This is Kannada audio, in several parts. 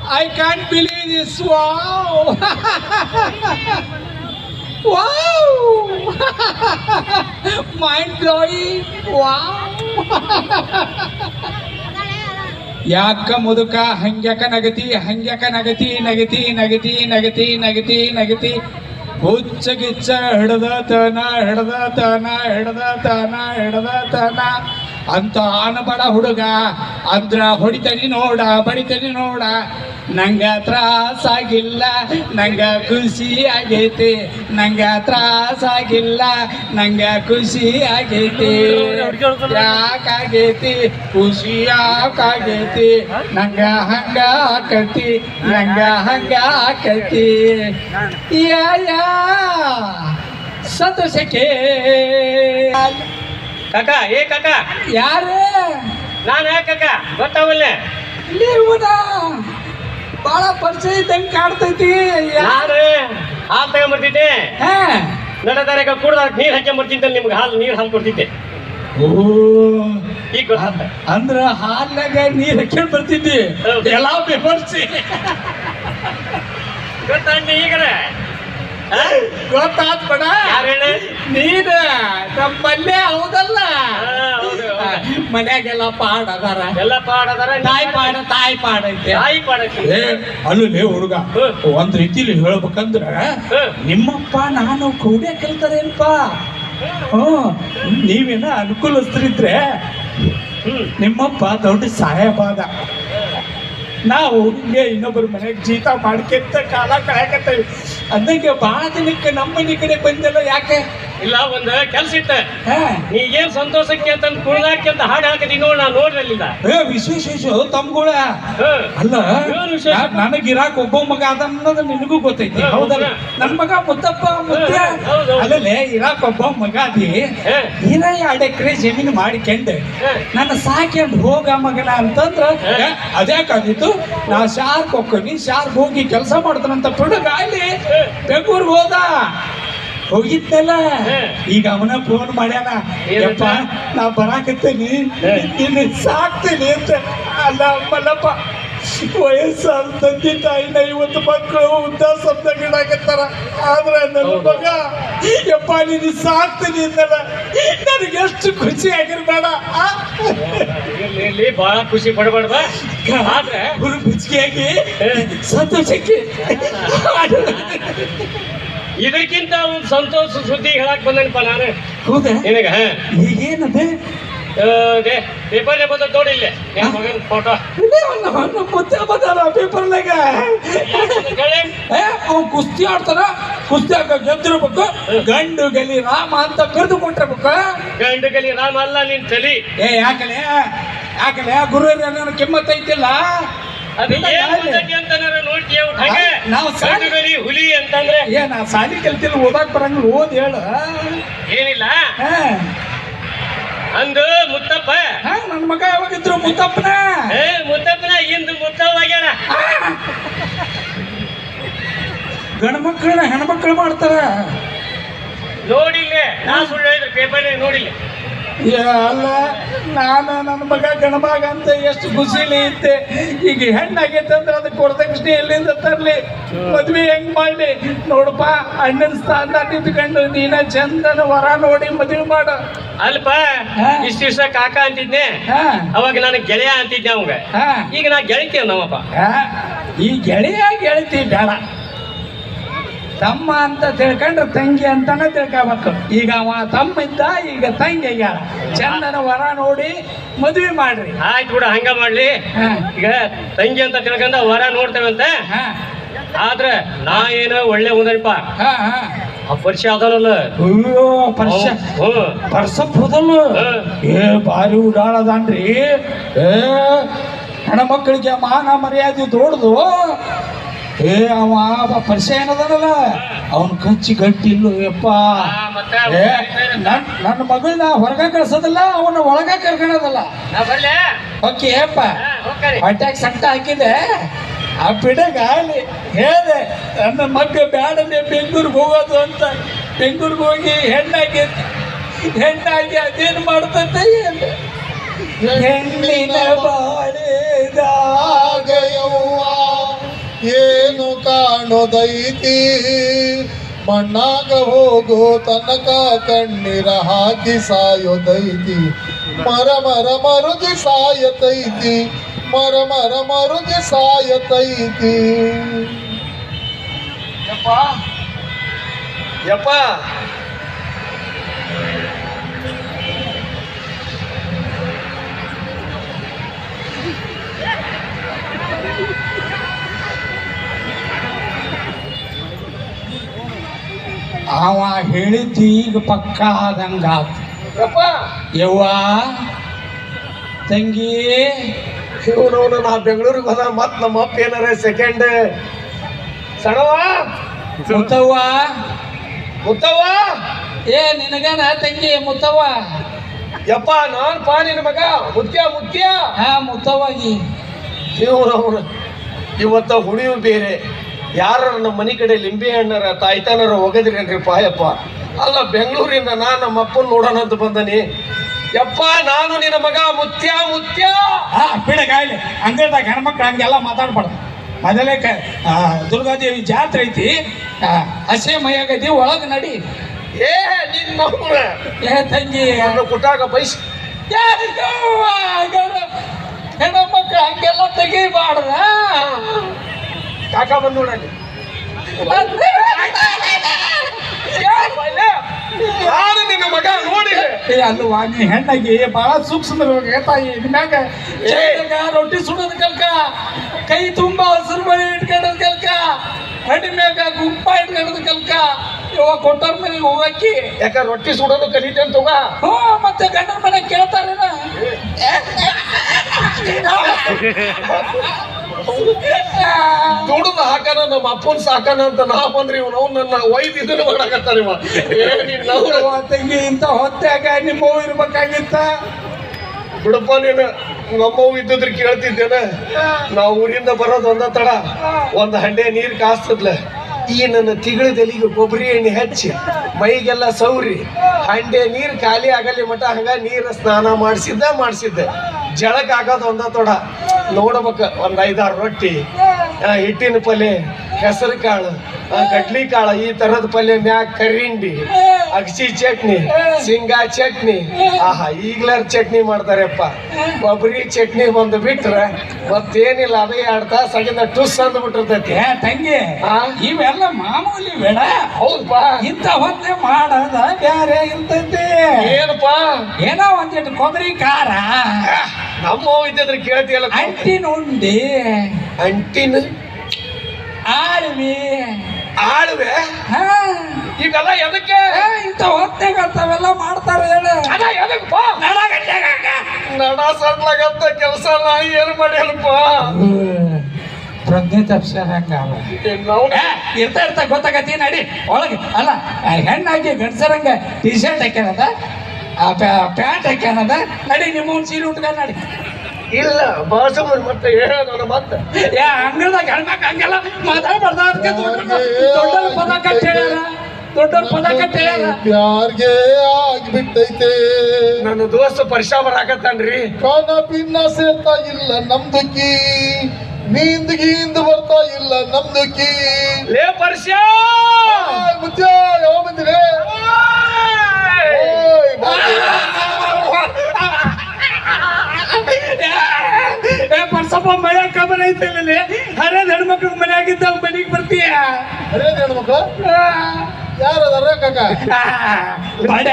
I can't believe this. Wow. Wow. Mind blowing. Wow. ಯಾಕ ಮುದುಕ ಹಂಗ್ಯಾಕ ನಗತಿ ನಗತಿ ಹುಚ್ಚ ಗಿಚ್ಚ ಹಿಡ್ದ ತನ ಅಂತ ಅನಬಡ ಹುಡುಗ ಅಂದ್ರ ಹೊಡಿತನಿ ನೋಡ ಬಡಿತನಿ ನೋಡ ನಂಗ ತ್ರಾಸಾಗಿಲ್ಲ ನಂಗ ಖುಷಿ ಆಗೈತಿ ನಂಗ ಖುಷಿ ಆಗೈತಿ ಯಾಕಾಗೈತಿ ಖುಷಿ ಯಾಕಾಗೈತಿ ನಂಗ ಹಂಗ ಆಕತಿ ಯಾ ಸಂತೋಷಕ್ಕೆ ಕಾಕ ಕಾಕ ಯಾರೇ ನಾನು ಕಾಕ ಗೊತ್ತಾವಲ್ಲ ನೀವುನ ಬಹಳ ಪರಿಚಯ ಇದ್ದಂಗೆ ಕಾಡ್ತೈತಿ ನಾನು ಹಾಲು ತಗೊಂಬರ್ತಿದ್ದೆ ನಡೆದಾರೆ ಕುಡ್ದಾಗ ನೀರು ಹಾಕ್ಕೊಂಬರ್ತಿದ್ದೆ ನಿಮ್ಗೆ ನೀರು ಕೊಡ್ತಿದ್ದೆ ಓ ಈಗ ಅಂದ್ರ ಹಾಲ್ನಾಗ ನೀರ್ ಹಾಕ್ಕೊಂಡ್ ಬರ್ತಿದ್ದಿ ಎಲ್ಲಾ ಬೆವರ್ಸಿ ಗೊತ್ತಾಗ ಈಗರ ಗೊತ್ತಾತ್ ಬಡ ನೀರ ನಮ್ಮಲ್ಲೇ ಹೌದಲ್ಲ ಮನ್ಯಾಗೆಲ್ಲ ಪಾಡ್ ಅದಾರ ತಾಯಿ ಪಾಡ ಐತೆ ಅಲ್ಲೇ ಹುಡುಗ ಒಂದ್ ರೀತಿಲಿ ಹೇಳ್ಬೇಕಂದ್ರ ನಿಮ್ಮಪ್ಪ ನಾನು ಕೂಡೇ ಕಲ್ತಾರೇನ್ಪ ನೀವೇನ ಅನುಕೂಲಸ್ಥರಿದ್ರೆ ನಿಮ್ಮಪ್ಪ ದೊಡ್ಡ ಸಾಹೇಬಾದ ನಾವು ಹಿಂಗೆ ಇನ್ನೊಬ್ಬರ ಮನೆಗೆ ಜೀತ ಮಾಡ್ಕೊಂತ ಕಾಲ ಕಳೆಯಕತ್ತೇವಿ ಅದಕ್ಕೆ ಭಾಳ ದಿನಕ್ಕೆ ನಮ್ಮ ಮನೆ ಕಡೆ ಬಂದಿಲ್ಲ ಯಾಕೆ ಇಲ್ಲ ಒಂದ್ ಕೆಲ್ಸ ಇತ್ತ ನೀಗೇನ್ ಸಂತೋಷಕ್ಕೆ ಅಂತ ಕುಳ್ದಾಕಂತ ಹಾಡು ಹಾಕಿದಿ ನೋಡಿ ನಾ ನೋಡ್ರಲ್ಲಿಲ್ಲ ವಿಶೇಷ ತಮ್ಗಳ ಅಲ್ಲ ನನಗೆ ಇರಾಕ್ ಒಬ್ಬ ಮಗ ಅದ ಅನ್ನೋದು ನಿನಗೂ ಗೊತ್ತೈತಿ ಹೌದಲ್ಲ ನನ್ ಮಗ ಮುತ್ತಪ್ಪ ಅಲ್ಲೇ ಇರಾಕ್ ಒಬ್ಬ ಮಗ ಅದಿ ಏನ 2 ಎಕರೆ ಜಮೀನು ಮಾಡಿಕೊಂಡು ನನ್ನ ಸಾಕ್ಯಂಡ್ ಹೋಗ ಮಗನ ಅಂತಂದ್ರ ಅದ್ಯಾಕಾದಿತ್ತು ನಾ ಶಾರ್ಕ್ ಹೋಗಿ ಕೆಲಸ ಮಾಡ್ತಾನಂತ ಹುಡುಗ ಅಲ್ಲಿ ಬೆಂಗಳೂರಿಗೆ ಹೋಗಿದ್ದಲ್ಲ ಈಗ ಅವನ ಫೋನ್ ಮಾಡ್ಯಾನ ಯಪ್ಪ ನಾ ಬರಾಕತ್ತೇನಿ ನಿನ್ನ ಸಾಕ್ತೇನೆ ಅಂತ ಅಲ್ಲ ಮಲ್ಲಪ್ಪ ವಯಸ್ಸಾದ ತಂದೆ ತಾಯಿನ 50 ಮಕ್ಕಳು ವೃದ್ಧಾಶ್ರಮದಾಗ ಗಿಡಾಕತ್ತಾರ ಆದ್ರೆ ನನ್ನ ಮಗ ಯಪ್ಪ ನೀನು ಸಾಕ್ತೀನಿ ಅಂತಲ್ಲ ನನಗೆ ಎಷ್ಟು ಖುಷಿ ಆಗಿರ್ಬೇಡ ಬಹಳ ಖುಷಿ ಪಡಬಾರ್ದ ಆದ್ರೆ ಖುಷಿಯಾಗಿ ಸಂತೋಷಕ್ಕೆ ಇದಕ್ಕಿಂತ ಒಂದು ಸಂತೋಷ ಸುದ್ದಿ ಹೇಳಕ್ ಬಂದನಪ್ಪ ನಾನು ಹೌದಾ ನಿನಗ ಏನದೆ ಪೇಪರ್ ಬಂದ ನೋಡಿಲ್ಲ ಮಗನ ಫೋಟೋ ಪೇಪರ್ನಾಗ ಅವ್ ಕುಸ್ತಿ ಆಡ್ತಾರ ಕುಸ್ತಿಯಾಗ ಗೆದ್ದಿರ್ಬೇಕು ಗಂಡು ಗಲಿ ರಾಮ ಅಂತ ಕರೆದು ಕೊಟ್ಟಿರ್ಬೇಕು ಗಂಡು ಗಲಿ ರಾಮ ಅಲ್ಲ ನಿನ್ ತಲಿ ಯಾಕಲೆ ಗುರು ನನ್ನ ಕಿಮ್ಮತ್ ಐತಿಲ್ಲ ಹುಲಿ ಅಂತಂದ್ರೆ ನಾ ಸಾಲಿ ಕಲ್ತಿಲ್ಲ ಓದಾಕ್ ಬರಂಗ ಓದ್ ಹೇಳು ಏನಿಲ್ಲ ಅಂದು ಮುತ್ತಪ್ಪ ನನ್ನ ಮಗ ಯಾವಾಗಿದ್ರು ಮುತ್ತಪ್ಪನ ಇಂದು ಮುತ್ತವಾಗ್ಯಾನ ಗಂಡ ಮಕ್ಕಳನ್ನ ಹೆಣ್ಮಕ್ಳು ಮಾಡ್ತಾರ ನೋಡಿಲ್ಲ ನಾ ಸುಳ್ಳು ಹೇಳಿದ್ರೆ ಪೇಪರ್ ನೋಡಿಲ್ಲ ಅಲ್ಲ ನಾನು ನನ್ನ ಮಗ ಗಣಮಗ ಅಂತ ಎಷ್ಟು ಖುಷಿಲಿ ಇದ್ದೆ ಈಗ ಹೆಣ್ಣಾಗೈತೆ ಅಂದ್ರೆ ಅದಕ್ಕೆ ವರದಕ್ಷಿಣೆ ಎಲ್ಲಿಂದ ತರ್ಲಿ ಮದ್ವೆ ಹೆಂಗ್ ಮಾಡ್ಲಿ ನೋಡಪ್ಪ ಅಣ್ಣನ ಸ್ಥಾನದಾಗ ನಿಂತ್ಕೊಂಡು ನೀನ ಚಂದನ ವರ ನೋಡಿ ಮದ್ವೆ ಮಾಡ ಅಲ್ಪ ಇಷ್ಟ ದಿವಸ ಕಾಕ ಅಂತಿದ್ನೆ ಅವಾಗ ನಾನು ಗೆಳೆಯ ಅಂತಿದ್ದೆ ಅವಂಗ ಈಗ ನಾ ಗೆಳತಿ ನಮ್ಮಪ್ಪ ಈ ಗೆಳತಿ ಬೇಡ ತಮ್ಮ ಅಂತ ತಿಳ್ಕೊಂಡ್ರೆ ತಂಗಿ ಅಂತಾನೆ ತಿಳ್ಕೊಬೇಕು ಈಗ ಅವ ತಮ್ಮ ಇದ್ದ ಈಗ ತಂಗಿ ಆಗ್ಯಾಳ ಚಂದನ ವರ ನೋಡಿ ಮದ್ವೆ ಮಾಡ್ರಿ ಆಯ್ತು ಬಿಡ ಹಂಗ ಮಾಡ್ಲಿ ಈಗ ತಂಗಿ ಅಂತ ತಿಳ್ಕೊಂಡ ವರ ನೋಡ್ತೇವಂತೆ ಆದ್ರೆ ನಾ ಏನೋ ಒಳ್ಳೆ ಒಂದಪ್ಪ ಪರಿಚ ಅದಲ್ಲ ಪರ್ಸಪ್ ಹೋದಲ್ಲ ಭಾರಿ ಉಡಾಳದನ್ರಿ ಹೆಣ್ಮಕ್ಳಿಗೆ ಮಾನ ಮರ್ಯಾದೆ ದೊಡ್ದು ಅವ ಪರಿಚಯ ಏನದನಲ್ಲ ಅವನ್ ಕಚ್ಚಿ ಗಟ್ಟಿ ಇಲ್ಲು ಯಪ್ಪ ನನ್ನ ಮಗಳನ್ನ ಹೊರಗ ಕಳ್ಸೋದಲ್ಲ ಅವನ್ನ ಒಳಗ ಕರ್ಕೊಳ್ಳೋದಲ್ಲ ಓಕೆ ಯಪ್ಪ ಹೊಟ್ಯಾಗ ಸಂಕಟ ಹಾಕಿದೆ ಆ ಬಿಡಗ ಅಲ್ಲಿ ಹೇಳಿದೆ ನನ್ನ ಮಗ ಬ್ಯಾಡನೆ ಬೆಂಗಳೂರಿಗೆ ಹೋಗೋದು ಅಂತ ಬೆಂಗಳೂರಿಗೆ ಹೋಗಿ ಹೆಣ್ಣಾಗಿ ಅದೇನು ಮಾಡ್ತಂತೆ ಹೆಣ್ಣಿನ ಬಾಳೆದಾಗ ಏನು ಕಾಣೋದೈತಿ ಮಣ್ಣಾಗ ಹೋಗೋ ತನಕ ಕಣ್ಣೀರ ಹಾಕಿ ಸಾಯೋದೈತಿ ಮರ ಮರ ಮರುಗಿ ಸಾಯತೈತಿ ಮರ ಮರ ಮರುಗಿ ಸಾಯತೈತಿ. ಯಪ್ಪ ಯಪ್ಪ ಅವ ಹೇಳಿದ್ದು ಈಗ ಪಕ್ಕ ಆದಂಗಾತ. ಯಪ್ಪ ಯವ್ವ ತಂಗಿ, ಇವನವನು ನಾ ಬೆಂಗಳೂರಿಗೆ ಹೋದ ಮತ್ ನಮ್ಮ ಅಪ್ಪ ಏನಾರ ಸೆಕೆಂಡ್ ಸಣವ ಮುತ್ತವ್ವ ಮುತ್ತವ್ವ ಏ ನಿನಗನ ತಂಗಿ ಮುತ್ತವ್ವ. ಯಪ್ಪ ನಾನ್ ಪಾ ನಿನ್ನ ಮಗ ಮುತ್ಯ ಮುತ್ಯ. ಹಾ ಮುತ್ತವ್ವಾಗಿ ಇವನವನು ಇವತ್ತ ಹುಣಿಯು ಬೇರೆ ಯಾರ ನಮ್ಮ ಮನೆ ಕಡೆ ಲಿಂಬೆ ಹಣ್ಣರ ತಾಯ್ತಾನರ ಒಗದ್ರೇನ್ರಿ ಪಾಯಪ್ಪ. ಅಲ್ಲ ಬೆಂಗಳೂರಿಂದ ನಮ್ಮ ಅಪ್ಪನ ನೋಡೋಣ ಅಂತ ಬಂದನಿ. ಯಪ್ಪ ನಾನು ನಿನ್ನ ಮಗ ಮುತ್ಯ ಮುತ್ಯ. ಹಾ ಬಿಡ ಗಾಯಲೆ ಅಂಗಡಿದಾಗ ಹೆಣ್ಮಕ್ಳು ಹಂಗೆಲ್ಲ ಮಾತಾಡ್ಬಾರ್ದು. ಮೊದಲೇ ದುರ್ಗಾದೇವಿ ಜಾತ್ರೆ ಐತಿ, ಹಸೆ ಮೈಯಾಗೈತಿ, ಒಳಗೆ ನಡಿ. ಏ ನಿನ್ನ ಏ ತಂಗಿ ಕುಟಾಗ ಬೈಸ್ ಹೆಣ್ಮಕ್ಳು ಹಂಗೆಲ್ಲ ತೆಗಿಬಾರ್ದ. ಕಾಕ ಬಂದು ನೋಡಲಿ ನಾನು ನಿನ್ನ ಮಗ ನೋಡಿ. ಅಲ್ವಾ ನೀ ಹೆಣ್ಣಾಗಿ ಬಹಳ ಸೂಕ್ಷ್ಮ ತಾಯಿ. ಇದ್ಮ್ಯಾಗ ರೊಟ್ಟಿ ಸುಡೋದ್ ಕಲ್ಕ, ಕೈ ತುಂಬಾ ಹಸಿರು ಬಳಿ ಇಟ್ಕೊಳ್ಳೋದ್ ಕಲ್ಕ, ಹಣ್ಣಿ ಮ್ಯಾಗ ಗುಪ್ಪ ಇಟ್ಕೊಳ್ಳೋದ್ ಕಲ್ಕ. ಇವಾಗ ಕೊಟ್ಟವ್ರ ಮನೆಗೆ ಹೋಗಕ್ಕಿ ಯಾಕ ರೊಟ್ಟಿ ಸುಡೋದು ಕಲಿತೇನೆ ತಗ. ಹ್ಞೂ ಮತ್ತೆ ಗಂಡನ ಮನೆ ಕೇಳ್ತಾರೇನ? ದುಡ್ದು ಹಾಕನ ನಮ್ಮ ಅಪ್ಪನ್ ಸಾಕನ ಅಂತ ನಾ ಬಂದ್ರಿ ಇವ್ ನಾವು ನನ್ನ ಒಯ್ದು ಇದನ್ನು ಮಾಡಕತ್ತಾರ ಇವ. ತಂಗಿ ಇಂತ ಹೊತ್ತಾಗ ನಿಮ್ಮವ್ ಇರ್ಬೇಕಾಗಿತ್ತ. ಬಿಡಪ್ಪ ನೀನು ನಮ್ಮವ್ ಇದ್ದಿದ್ರೆ ಕೇಳ್ತಿದ್ದೇನ. ನಾವು ಊರಿಂದ ಬರೋದು ಒಂದ ತಡ ಒಂದ್ ಹಂಡೆ ನೀರ್ ಕಾಸ್ತದ್ಲ. ಈ ನನ್ನ ತಿಗಳದಲ್ಲಿಗೆ ಕೊಬ್ಬರಿ ಎಣ್ಣೆ ಹಚ್ಚಿ ಮೈಗೆಲ್ಲ ಸೌರಿ ಹಂಡೆ ನೀರ್ ಖಾಲಿ ಆಗಲಿ ಮಟ ಹಂಗ ನೀರ ಸ್ನಾನ ಮಾಡಿಸಿದ್ದೆ. ಜಳಕ್ ಆಗೋದು ಒಂದ ತೊಡ ನೋಡ್ಬೇಕ. ಒಂದ್ 5-6 ರೊಟ್ಟಿ, ಹಿಟ್ಟಿನ ಪಲ್ಯ, ಹೆಸರು ಕಾಳು, ಕಡ್ಲಿ ಕಾಳು, ಈ ತರದ ಪಲ್ಯ ಮ್ಯಾಗ ಕರಿಂಡಿ, ಅಗಸಿ ಚಟ್ನಿ, ಶೇಂಗಾ ಚಟ್ನಿ. ಆಹಾ ಈಗ್ಲಾರ ಚಟ್ನಿ ಮಾಡ್ತಾರಪ್ಪ. ಕೊಬ್ಬರಿ ಚಟ್ನಿ ಬಂದು ಬಿಟ್ರೆ ಮತ್ತೇನಿಲ್ಲ. ಅದೇ 2 ತಾಸು ಆಗಿಂದ ಟುಸ್ ಅಂದ್ ಬಿಟ್ಟಿರ್ತೈತಿ. ತಂಗಿ ಇವೆಲ್ಲ ಮಾಮೂಲಿ ಬೇಡ. ಹೌದಪ್ಪಾ ಇಂತ ಹೊತ್ತೆ ಮಾಡದ ಬ್ಯಾರೆ ಇರ್ತೈತಿ. ಏನಪ್ಪಾ ಏನೋ ಒಂದಿಟ್ಟು ಕೊಬ್ಬರಿ ಖಾರ, ನಮ್ಮ ಇದ್ದಿದ್ರೆ ಕೇಳ್ತಿಯಲ್ಲ. ಅಂಟಿನ ಉಂಡಿ, ಅಂಟಿನ ಆಳ್ವಿ, ಆಳ್ವೆ. ಹಾ ಈಗೆಲ್ಲ ಎದಕ್ಕೆ ಇಂತ ಹೊತ್ತೆಗ ಅಂತಾವೆಲ್ಲ ಮಾಡ್ತಾರ ಹೇಳ. ಅದ ಎದಕ್ಕಪ್ಪ ನಡ ಸಡ್ಲಾಗಂತ ಕೆಲಸ ನಾ ಏನ್ ಮಾಡ್ಯಾನಪ್ಪ. ಪ್ರಜ್ಞೆ ತಪ್ಸ್ಯಾರ ಹಂಗ ಇರ್ತಾ ಗೊತ್ತಾಗತಿ. ನಡಿ ಒಳಗೆ. ಅಲ್ಲ ಹೆಣ್ಣಾಗಿ ಗಂಡಸರಂಗ ಟಿ ಶರ್ಟ್ ಹಾಕ್ಯಾನದ, ಪ್ಯಾಂಟ್ ಹಾಕ್ಯಾನದ. ನಡಿ ನಿಮ್ಮ ಸೀರೆ ಉಟ್ಕ ನಡಿ. ಇಲ್ಲ ಭಾಷೆ ಮತ್ತೆ ಹೇಳ ಮತ್ತೆ ಅಂಗಡಿದಾಗ ಹೆಣ್ಮಕ್ ಹಂಗೆಲ್ಲ ಮಾತಾಡ್ಬಾರ್ದ. ಅದಕ್ಕೆ ದೊಡ್ಡ ಪದ ಕಟ್ಟಿ ಹೇಳ್ಯಾರ, ದೊಡ್ಡ ಪದ ಕಟ್ಟಿ ಹೇಳ್ಯಾರ. ಪ್ಯಾರ್ಗೆ ಆಗ್ಬಿಟ್ಟೈತೆ ನನ್ನ ದೋಸ್ತ ಪರಿಶ್ರಮ ಬರಾಕತ್ತಾನ್ರಿ. ಕಾನ ಪಿನ್ನ ಸೇರ್ತಾ ಇಲ್ಲ ನಮ್ದುಕ್ಕಿ, ನೀಂದ ಬರ್ತಾ ಇಲ್ಲ ನಮ್ದುಕ್ಕಿ. ಲೇ ಪರಿಶ್ಯ ಮುತ್ಯ ಯಾವ ಬಂದಿರೇ? ಪರ್ಸಪ್ಪ ಮಳೆ ಕಬಲ್ ಐತಿಲ್ಲ. ಹರಿಯದ ಹೆಣ್ಮಕ್ಳು ಮನೆಯಾಗಿದ್ದ ಮನೆಗೆ ಬರ್ತೀಯ. ಹರಿಯದ ಹೆಣ್ಮಕ್ಳು ಯಾರದಾರ ಕಾಕ? ಬಡ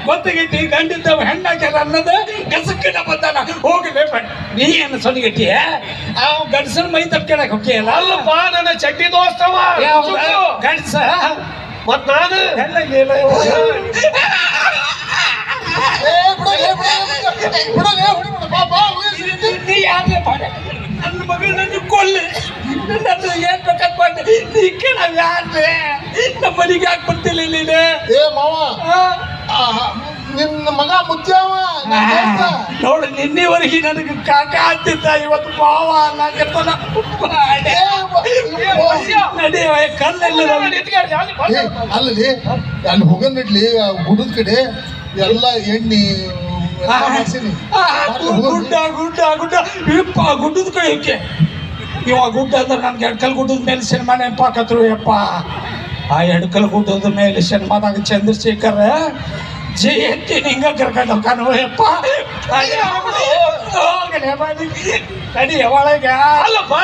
ಗೊತ್ತಾಗೈತಿ. ಗಂಡಿದ್ದವ ಹೆಣ್ಣಾಗ್ಯಾರ ಅನ್ನೋದು ಗಸಕ್ಕಿನ ಬಂದಾನ. ಹೋಗಲೇ ಬಡ ನೀ ಏನು ಸೊನಿಗಟ್ಟಿಯ? ಅವ್ ಗಂಡಸನ ಮೈ ತಪ್ಕೊಳಕ್ ಹೋಗಿಯಲ್ಲ. ಅಲ್ಲಪ್ಪ ನನ್ನ ಚಡ್ಡಿ ದೋಸ್ತವ ಗಂಡಸ ಮತ್ ನಾನು ನನ್ನ ಮಗಳನ್ನ ಕೊಲ್ಲೆ, ನನ್ನ ಏನ್ ಬೇಕಾದ್ ಮಾಡಿ ನೀ ಕೇಳವ್ ಯಾರ್ರೆ? ನಮ್ಮ ಮನೆಗೆ ಯಾಕೆ ಬರ್ತಿಲ್ಲ ನೀನು? ಏ ಮಾವ, ನಿನ್ನ ಮಗ ಮುತ್ಯಾವ ನೋಡು, ನಿನ್ನೆವರೆಗೆ ನನಗೆ ಕಾಕ ಅಂತಿದ್ದ, ಇವತ್ತು ಮಾವ ಅನ್ನಕತ್ತಾನ. ನಡಿ ಕಲ್ಲೆಲ್ಲ ಅಲ್ಲಿ ಅಲ್ಲಿ ಹೋಗನ್ ನಡ್ಲಿ ಗುಡ್ಡದ ಕಡೆ ಎಲ್ಲ ಎಣ್ಣಿ ಗುಡ್ಡ ಗುಡ್ಡ ಗುಡ್ಡ ಇಪ್ಪ ಗುಡ್ಡದ ಕಡೆ ಹೋಗಿ ಇವ ಗುಡ್ಡ ಅಂದ್ರೆ ನನ್ಗೆ ಎಡ್ಕಲ್ ಗುಡ್ಡದ ಮೇಲೆ ಸಿನಿಮಾ ನೆನಪಾಕತ್ರು ಯಪ್ಪ. ಆ ಎಡ್ಕಲ್ ಗುಡ್ಡದ ಮೇಲೆ ಸಿನಿಮಾದಾಗ ಚಂದ್ರಶೇಖರ್ ಜಯಂತಿ ಹಿಂಗ ಕರ್ಕೊಂಡು ಹೋಗ್ತಾನೋ ಯಪ್ಪ. ಹೋಗಲೇ ಮಾಡಿ ನಡಿ ಒಳಗ ಅಲ್ಲಪ್ಪ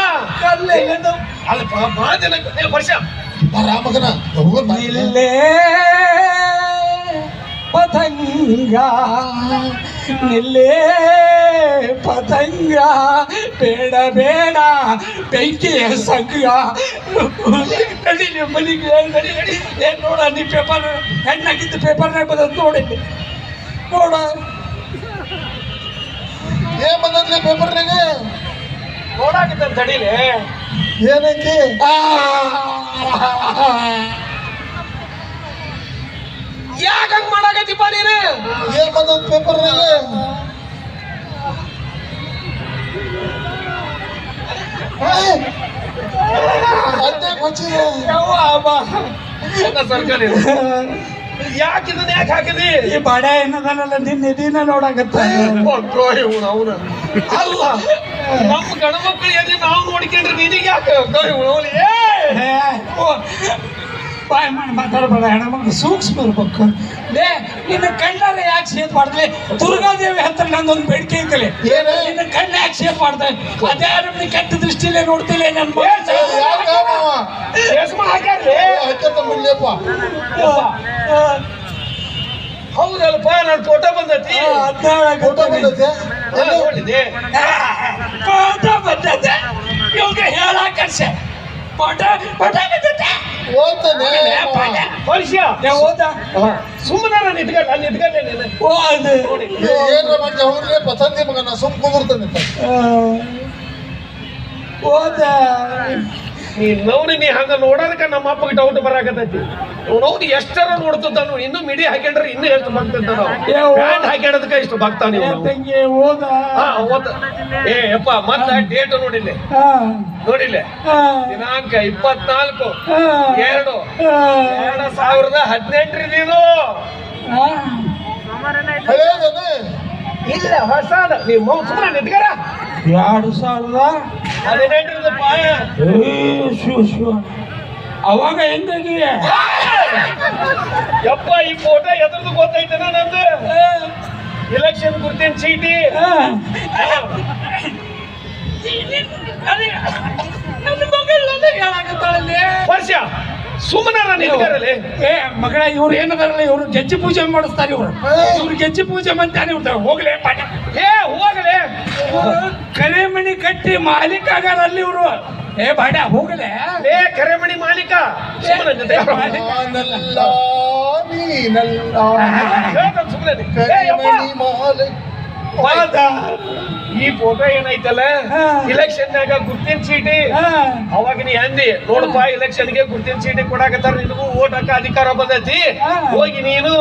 ಕಲ್ಲೆಲ್ಲದು ಅಲ್ಲಪ್ಪ ಬಾ ಜನ ವರ್ಷ ರಾಮಗನ ಹೋಗೋಣ ನಿಲ್ಲೇ ಪತಂಗ ನಿಲ್ಲೇ ಪತಂಗ ಬೇಡ ಬೇಡ ಬೆಂಕಿಯ ಸಂಗ ನಡಿ ನಿಮ್ಮ ಮನೆಗೆ ನಡಿ ನಡಿ. ಏನ್ ನೋಡ ನೀ ಪೇಪರ್ ಹೆಣ್ಣಾಗಿದ್ದು ಪೇಪರ್ನಾಗ ಬಂದದ್ದು ನೋಡಿದ್ದೆ ನೋಡ ಏನ್ ಬಂದದ್ಲಿ ಪೇಪರ್ನಾಗ ನೋಡಾಕತ್ತ ತಡಿಲೆ ಏನೈತಿ ಯಾಕ ಹಂಗ ಮಾಡಾಕತ್ತಿಪ್ಪ ನೀನು ಏನ್ ಬಂದದ್ ಪೇಪರ್ನಾಗ ಅದೇ ಕೊಚ್ಚಿದೆ ಸರ್ಕಾರ ಯಾಕೆ ಇದನ್ನ ಯಾಕೆ ಹಾಕಿದಿ ಈ ಬಾಡ ಏನದಲ್ಲ ನಿನ್ನ ಇದೀನ ನೋಡಾಕತ್ತ ಅವನ ಅಲ್ಲ ನಮ್ಮ ಗಣಮಕ್ಕಳು ಎಲ್ಲಿ ನಾವು ನೋಡ್ಕೊಂಡ್ರೆ ನಿನಗೆ ಯಾಕೆ ಬಾಯ್ ಮಾಡಿ ಮಾತಾಡಬೇಡ ಹೆಣ್ಮಕ್ಳು ಸೂಕ್ಷ್ಮ ಇರ್ಬೇಕು. ಲೇ ನಿನ್ನ ಕಣ್ಣಾರೆ ಯಾಕೆ ಸೇದ್ ಮಾಡ್ದೆ? ದುರ್ಗಾದೇವಿ ಹತ್ರ ನಂದೊಂದು ಬೇಡಿಕೆ ಐತಲೆ. ನಿನ್ನ ಕಣ್ಣ ಯಾಕೆ ಸೇದ್ ಮಾಡ್ದೆ? ಅದೇ ನಮ್ಗೆ ಕೆಟ್ಟ ದೃಷ್ಟಿಲೇ ನೋಡ್ತಿಲ್ಲ ನನ್ನ ಹೌದಲ್ಪ ನನ್ನ ಫೋಟೋ ಬಂದೈತಿ ಫೋಟೋ ಬಂದೈತೆ ನೋಡಿದೆ ಫೋಟೋ ಬಂದೈತೆ ಇವಾಗ ಹೇಳಾಕರ್ಸೆ ಫೋಟೋ ಫೋಟೋ ಬಂದೈತೆ ಓದ್ತಾನೆ ವರ್ಷ ಓದ ಸುಮ್ಮನೆ ನಾನು ನಿಂತ್ಕೊಂಡೆ ನೀನು ಓ ಅದು ಏನ್ರ ಮಾಡಿ ಅವ್ರಿಗೆ ಪಸಂದಿ ಮಗ ನಾ ಸುಮ್ ಕುದುರ್ತಾನೆ ಓದ ನೀ ಹಂಗ ನೋಡೋದಕ್ಕ ನಮ್ಮ ಅಪ್ಪಗೆ ಡೌಟ್ ಬರಾಕತೈತಿ ನೋಡು ಎಷ್ಟರ ನೋಡ್ತಿದ್ದಾನು ಇನ್ನು ಮಿಡಿ ಹಾಕೊಂಡ್ರೆ ಇನ್ನೂ ಎಷ್ಟು ಭಕ್ತಿದ್ದಾನ ಪ್ಯಾಂಟ್ ಹಾಕೊಂಡದಕ್ಕೆ ಇಷ್ಟು ಭಕ್ತ ನೀವು ತಂಗಿ ಓದ ಏ ಯಪ್ಪ ಮತ್ತ ಡೇಟ್ ನೋಡಿಲ್ಲ ನೋಡಿಲ್ಲ ದಿನಾಂಕ 24/2/2018 ನೀನು ಹಳೇದನೆ ಇಲ್ಲ ಹೊಸದ ನೀವು ಸುಮ್ಮನೆ ನಿಂತ್ಕರ 2018 ಅವಾಗ ಹೆಂಗಾಗಿ ಯಪ್ಪ ಈ ಫೋಟೋ ಎದ್ರದ್ದು ಗೊತ್ತೈತೇನ ನಂದು ಇಲೆಕ್ಷನ್ ಗುರ್ತಿನ ಚೀಟಿ ವರ್ಷ ಸುಮ್ಮನೆ ನಿಂತ್ಕರಲ್ಲಿ ಏ ಮಗಳ ಇವ್ರು ಏನದಾರಲ್ಲ ಇವ್ರು ಗೆಜ್ಜೆ ಪೂಜೆ ಮಾಡಿಸ್ತಾರೆ ಇವ್ರು ಗೆಜ್ಜೆ ಪೂಜೆ ಮಾಡ್ತಾನೆ ಇರ್ತಾರೆ ಹೋಗ್ಲೇ ಪಾಠ ಏ ಹೋಗಲೇ ಕರೆಮಣಿ ಕಟ್ಟಿ ಮಾಲೀಕ ಆಗಾರ ಅಲ್ಲಿ ಇವ್ರು ಏ ಬಾಡ ಹೋಗಲೇ ಏ ಕರೆಮಣಿ ಮಾಲೀಕ ನಾನಲ್ಲ ನೀನಲ್ಲ ಸುಮ್ಮನೆ ಕರಿಮಣಿ ಮಾಲೆ ಈ ಫೋಟೋ ಏನೈತಲ್ಲ ಇಲೆಕ್ಷನ್ ನಾಗ ಗುರ್ತಿನ ಚೀಟಿ ಅವಾಗ ನೀ ಅಂದಿ ನೋಡಪ್ಪ ಇಲೆಕ್ಷನ್ ಗೆ ಗುರ್ತಿನ ಚೀಟಿ ಕೊಡಾಕತ್ತಾರ ನಿನಗೂ ಓಟ್ ಹಾಕ ಅಧಿಕಾರ ಬಂದೈತಿ ಹೋಗಿ ನೀನು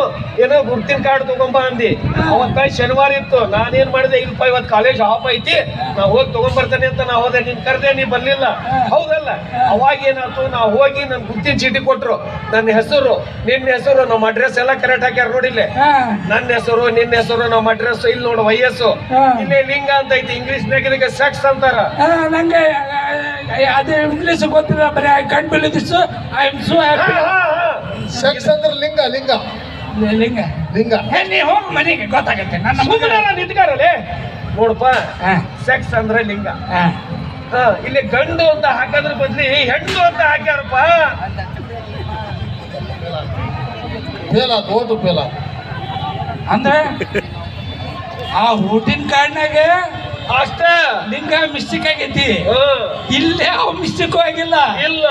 ಏನೋ ಗುರ್ತಿನ ಕಾರ್ಡ್ ತಗೊಂಬ ಅಂದಿ ಅವತ್ತ ಶನಿವಾರ ಇತ್ತು ನಾನೇನ್ ಮಾಡಿದೆ ಇಲ್ಪ ಇವತ್ತು ಕಾಲೇಜ್ ಆಫ್ ಐತಿ ನಾ ಹೋಗಿ ತಗೊಂಡ್ಬರ್ತೇನೆ ಅಂತ ನಾ ಹೋದೆ ನೀನ್ ಕರೆದೆ ನೀ ಬರ್ಲಿಲ್ಲ ಹೌದಲ್ಲ ಅವಾಗ ಏನಾಯ್ತು ನಾ ಹೋಗಿ ನನ್ ಗುರ್ತಿನ ಚೀಟಿ ಕೊಟ್ರು ನನ್ನ ಹೆಸರು ನಿನ್ನ ಹೆಸರು ನಮ್ಮ ಅಡ್ರೆಸ್ ಎಲ್ಲ ಕರೆಕ್ಟ್ ಹಾಕ್ಯಾರ ನೋಡಿಲ್ಲ ನನ್ನ ಹೆಸರು ನಿನ್ನ ಹೆಸರು ನಮ್ಮ ಅಡ್ರೆಸ್ ಇಲ್ಲಿ ನೋಡು ವಯಸ್ಸು ಇಲ್ಲಿ ಲಿಂಗ ಅಂತ ಐತಿ ಇಂಗ್ಲಿಷ್ ನಾಗ ಸೆಕ್ಸ್ ಅಂತಾರ ನಂಗೆ ಅದೇ ಇಂಗ್ಲೀಷ್ ಗೊತ್ತಿಲ್ಲ ಬರೀ I can't believe this I am so happy sex ಅಂದ್ರೆ ಲಿಂಗ ಲಿಂಗ ಲಿಂಗ ಲಿಂಗ ನೀ ಹೋಗಿ ಮನೆಗೆ ಗೊತ್ತಾಗತ್ತೆ ನನ್ನ ಸುಮ್ಮನೆ ನಿಂತ್ಕಾರಲ್ಲೇ ನೋಡಪ್ಪ ಸೆಕ್ಸ್ ಅಂದ್ರೆ ಲಿಂಗ ಇಲ್ಲಿ ಗಂಡು ಅಂತ ಹಾಕೋದ್ರ ಬದ್ಲಿ ಹೆಣ್ಣು ಅಂತ ಹಾಕ್ಯಾರಪ್ಪ ಫೇಲ್ ಓಟು ಫೇಲ್ ಅಂದ್ರೆ ಆ ಓಟಿನ ಕಾರ್ಡ್ನಾಗ ಅಷ್ಟ ಲಿಂಗ ಮಿಸ್ಟೇಕ್ ಆಗೈತಿ ಇಲ್ಲೇ ಅವ್ ಮಿಸ್ಟೇಕ್ ಆಗಿಲ್ಲ ಇಲ್ಲ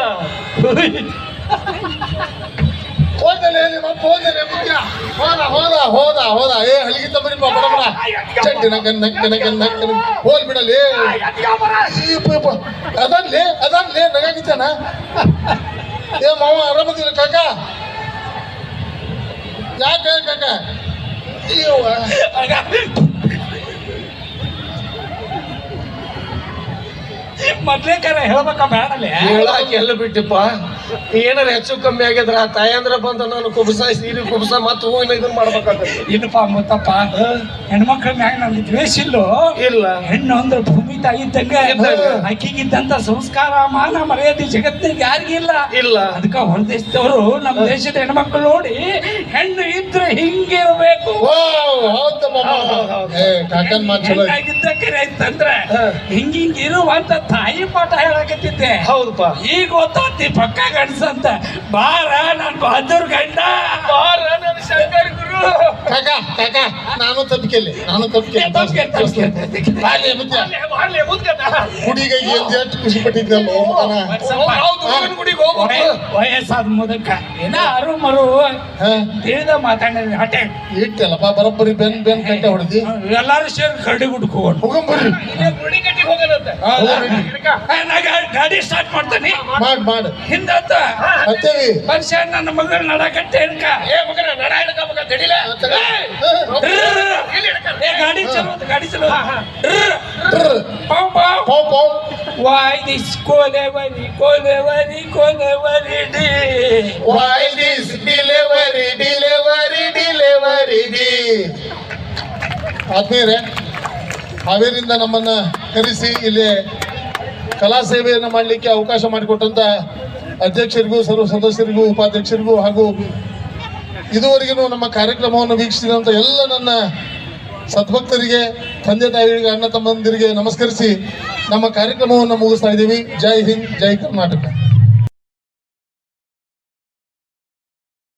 ಹೋದಲೆ ನಿಮ್ಮ ಹೋದಲೆ ಮುಖ್ಯ ಹೋದ ಹೋದ ಹೋದ ಹೋದ ಏ ಹಲಿಗೆ ತಬ್ಬರಿ ಬಡ ಬಡ ಚಟ್ಟಿನ ಗನ್ನ ಹೋಲ್ ಬಿಡಲಿ ಅದನ್ಲೇ ನಗಾಗಿದ್ದಾನ ಏ ಮಾವ ಆರಾಮದಿಲ್ಲ ಕಾಕ ಯಾಕೆ ಕಾಕ ಮೊದ್ಲೇ ಕರೆ ಹೇಳ್ಬೇಕ ಬೇಡಲೆ ಹೇಳಾಕ ಎಲ್ಲ ಬಿಟ್ಟಪ್ಪ ಏನಾರ ಹೆಚ್ಚು ಕಮ್ಮಿ ಆಗಿದ್ರ ಆ ತಾಯಂದ್ರ ಬಂದ ನಾನು ಕುಬಸ ಸೀರೆ ಕುಬಸ ಮತ್ತೆ ಹೂವಿನ ಇದನ್ನ ಮಾಡ್ಬೇಕಾಗತ್ತೆ. ಇಲ್ಲಪ್ಪ ಮುತ್ತಪ್ಪ, ಹೆಣ್ಮಕ್ಳ ಮ್ಯಾಗ ನಮ್ಗೆ ದ್ವೇಷ ಇಲ್ಲೋ. ಇಲ್ಲ ಹೆಣ್ಣು ಅಂದ್ರೆ ಭೂಮಿ ತಾಯಿ ಇದ್ದಂಗ ಇದ್ದಂಗ. ಆಕಿಗಿದ್ದಂತ ಸಂಸ್ಕಾರ ಮಾನ ಮರ್ಯಾದೆ ಜಗತ್ತಿಗೆ ಯಾರಿಗಿಲ್ಲ. ಇಲ್ಲ ಅದಕ್ಕ ಹೊರದೇಶದವರು ನಮ್ಮ ದೇಶದ ಹೆಣ್ಮಕ್ಳು ನೋಡಿ ಹೆಣ್ಣು ಇದ್ರೆ ಹಿಂಗಿರ್ಬೇಕು, ಕಾಕನ್ ಮಾತು ಚಲೋ ಐತಿ. ಹೆಣ್ಣಾಗಿದ್ದ ಕರೆ ಅಂತಂದ್ರೆ ಹಿಂಗಿಂಗ್ ಇರುವಂತ ತಾಯಿ ಪಾಠ ಹೇಳಕತ್ತಿದ್ದೆ. ಹೌದಪ್ಪ. ಈಗ ಗೊತ್ತಾತಿ ಪಕ್ಕ ಗಂಡಸಂತ. ಬಾರ ನನ್ ಬಹದ್ದೂರ್ ಗಂಡ, ಬಾರ ನನ್ ಶಂಕರ್ ಗುರು. ಕಾಕ ಕಾಕ ನಾನು ತಪ್ಪಿಕೆಲ್ಲಿ ಹುಡುಗಿಗೆ ಎಷ್ಟು ಖುಷಿ ಪಟ್ಟಿದ್ದಲ್ಲ ವಯಸ್ಸಾದ ಮುದಕ ಏನ ಅರು ಮರು ತಿಳಿದ ಮಾತಾಡಿದ್ರೆ ಹಟೆ ಇಟ್ಟಲ್ಲಪ್ಪ ಬರೋಬ್ಬರಿ ಬೆನ್ ಕಟ್ಟೆ ಹೊಡೆದಿ ಎಲ್ಲಾರು ಸೇರಿ ಕರಡಿ ಗುಡ್ಕೋಣ ಹೋಗಂಬರ್ರಿ ಗಾಡಿ ಸ್ಟಾರ್ಟ್ ಮಾಡ್ತಾನೆ. ಮಾಡ್ ಹಿಂದತ್ತ ಹತ್ತೇವಿ ವರ್ಷ ನನ್ನ ಮಗಳ ನಡಕಟ್ಟೆ ಹಿಡ್ಕ. ಗಾಡಿ ಚಲೋ Why this delivery Why this delivery ಆತ್ಮೀಯರೇ, ಹಾವೇರಿಂದ ನಮ್ಮನ್ನ ಕರೆಸಿ ಇಲ್ಲಿ ಕಲಾ ಸೇವೆಯನ್ನು ಮಾಡಲಿಕ್ಕೆ ಅವಕಾಶ ಮಾಡಿಕೊಟ್ಟಂತ ಅಧ್ಯಕ್ಷರಿಗೂ ಸರ್ವ ಸದಸ್ಯರಿಗೂ ಉಪಾಧ್ಯಕ್ಷರಿಗೂ ಹಾಗೂ ಇದುವರೆಗೂ ನಮ್ಮ ಕಾರ್ಯಕ್ರಮವನ್ನು ವೀಕ್ಷಿಸಿದಂಥ ಎಲ್ಲ ನನ್ನ ಸದ್ಭಕ್ತರಿಗೆ, ತಂದೆ ತಾಯಿಗಳಿಗೆ, ಅಣ್ಣ ತಮ್ಮಂದಿರಿಗೆ ನಮಸ್ಕರಿಸಿ ನಮ್ಮ ಕಾರ್ಯಕ್ರಮವನ್ನು ಮುಗಿಸ್ತಾ ಇದ್ದೀವಿ. ಜೈ ಹಿಂದ್, ಜೈ ಕರ್ನಾಟಕ.